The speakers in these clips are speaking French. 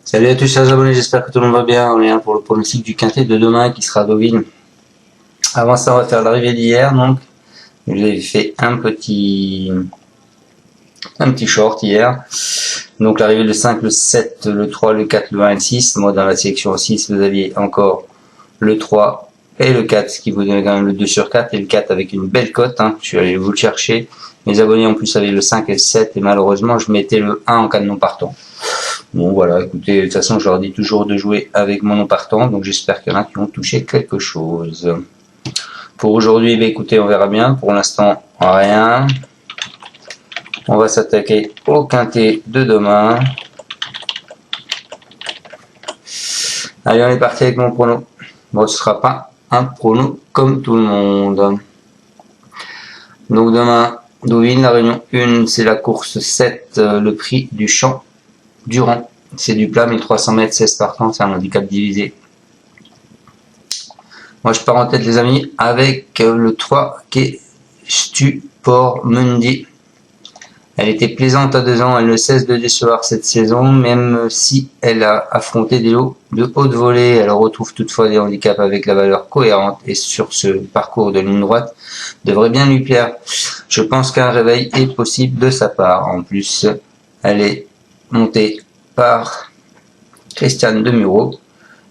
Salut à tous chers abonnés, j'espère que tout le monde va bien. On est là pour le pronostic du quintet de demain qui sera à Deauville. Avant ça, on va faire l'arrivée d'hier. Donc, j'ai fait un petit short hier. Donc l'arrivée le 5, le 7, le 3, le 4, le 1 et le 6. Moi, dans la sélection 6, vous aviez encore le 3 et le 4, ce qui vous donne quand même le 2 sur 4 et le 4 avec une belle cote. Je suis allé vous le chercher. Mes abonnés en plus avaient le 5 et le 7 et malheureusement, je mettais le 1 en cas de non partant. Bon voilà, écoutez, de toute façon je leur dis toujours de jouer avec mon non partant, donc j'espère qu'il y en a qui ont touché quelque chose. Pour aujourd'hui, écoutez, on verra bien, pour l'instant rien. On va s'attaquer au quintet de demain. Allez, on est parti avec mon prono. Bon, ce sera pas un prono comme tout le monde. Donc demain, Deauville, la réunion 1, c'est la course 7, le prix du champ Durand. C'est du plat, 1300 mètres, 16 partants, c'est un handicap divisé. Moi, je pars en tête, les amis, avec le 3 qui est Stupor Mundi. Elle était plaisante à 2 ans, elle ne cesse de décevoir cette saison, même si elle a affronté des lots de haute volée. Elle retrouve toutefois des handicaps avec la valeur cohérente et sur ce parcours de ligne droite devrait bien lui plaire. Je pense qu'un réveil est possible de sa part. En plus, elle est montée par Christiane Demuro.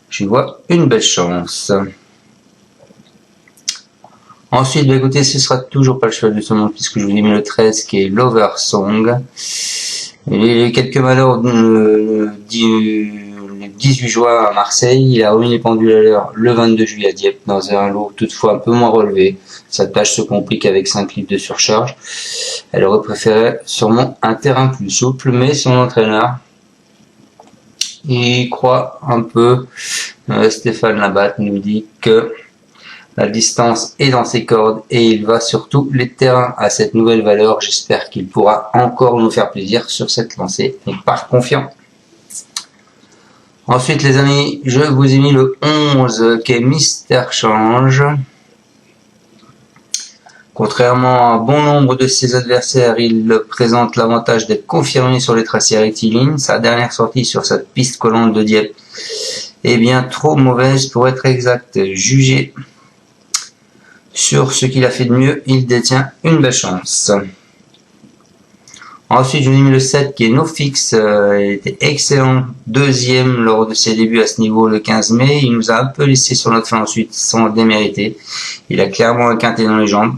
Je vois une belle chance. Ensuite, écoutez, ce sera toujours pas le cheval de ce monde puisque je vous ai mis le 13 qui est Lover Song. Il a eu quelques malheurs le 18 juin à Marseille. Il a remis les pendules à l'heure le 22 juillet à Dieppe dans un lot toutefois un peu moins relevé. Sa tâche se complique avec 5 litres de surcharge. Elle aurait préféré sûrement un terrain plus souple, mais son entraîneur il croit un peu. Stéphane Labatte nous dit que la distance est dans ses cordes et il va sur tous les terrains à cette nouvelle valeur. J'espère qu'il pourra encore nous faire plaisir sur cette lancée. On part confiant. Ensuite, les amis, je vous ai mis le 11 qui est Mister Change. Contrairement à bon nombre de ses adversaires, il présente l'avantage d'être confirmé sur les tracés rectilignes. Sa dernière sortie sur cette piste collante de Dieppe est bien trop mauvaise pour être exact. Jugé sur ce qu'il a fait de mieux, il détient une belle chance. Ensuite, je vous ai mis le 7 qui est No Fix. Il était excellent, deuxième lors de ses débuts à ce niveau le 15 mai. Il nous a un peu laissé sur notre fin ensuite sans démériter. Il a clairement un quintet dans les jambes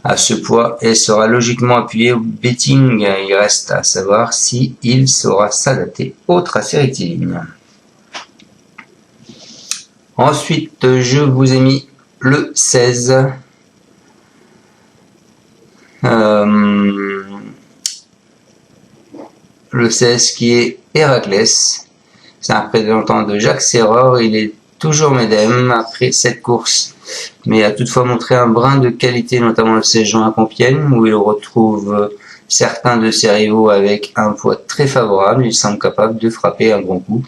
à ce poids et sera logiquement appuyé au betting. Il reste à savoir si il saura s'adapter au tracé rectiligne. Ensuite, je vous ai mis le 16. Le 16 qui est Héraclès. C'est un représentant de Jacques Serreur. Il est toujours médème après cette course, mais a toutefois montré un brin de qualité, notamment le 16 juin à Compiègne, où il retrouve certains de ses rivaux avec un poids très favorable. Il semble capable de frapper un grand coup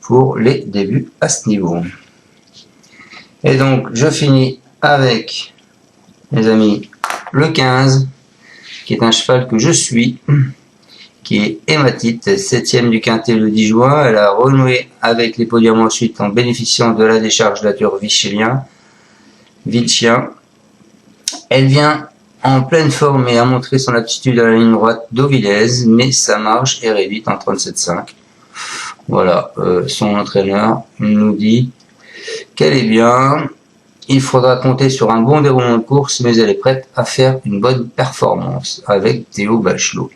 pour les débuts à ce niveau. Et donc, je finis avec, mes amis, le 15, qui est un cheval que je suis, qui est Hématite, 7ème du quintet le 10 juin. Elle a renoué avec les podiums ensuite en bénéficiant de la décharge d'Arthur Vilchien. Elle vient en pleine forme et a montré son aptitude à la ligne droite deauvillaise, mais sa marge est réduite en 37,5. Voilà, son entraîneur nous dit qu'elle est bien. Il faudra compter sur un bon déroulement de course, mais elle est prête à faire une bonne performance avec Théo Bachelot.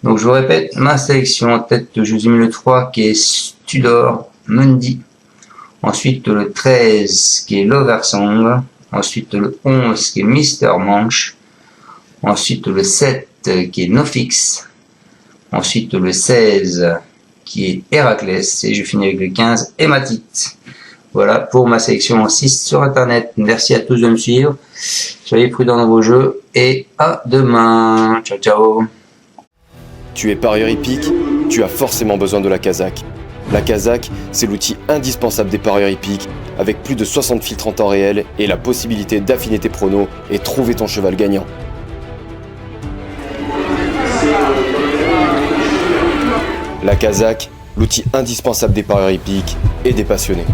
Donc je vous répète, ma sélection en tête, je vous ai mis le 3 qui est Stupor Mundi. Ensuite le 13 qui est Lover Song. Ensuite le 11 qui est Mister Manche. Ensuite le 7 qui est No Fix. Ensuite le 16 qui est Héraclès. Et je finis avec le 15 Hématite. Voilà pour ma sélection en 6 sur internet. Merci à tous de me suivre. Soyez prudents dans vos jeux et à demain. Ciao ciao. Tu es parieur hippique, tu as forcément besoin de la Kazakh. La Kazakh, c'est l'outil indispensable des parieurs hippiques, avec plus de 60 filtres en temps réel et la possibilité d'affiner tes pronos et trouver ton cheval gagnant. La Kazakh, l'outil indispensable des parieurs hippiques et des passionnés.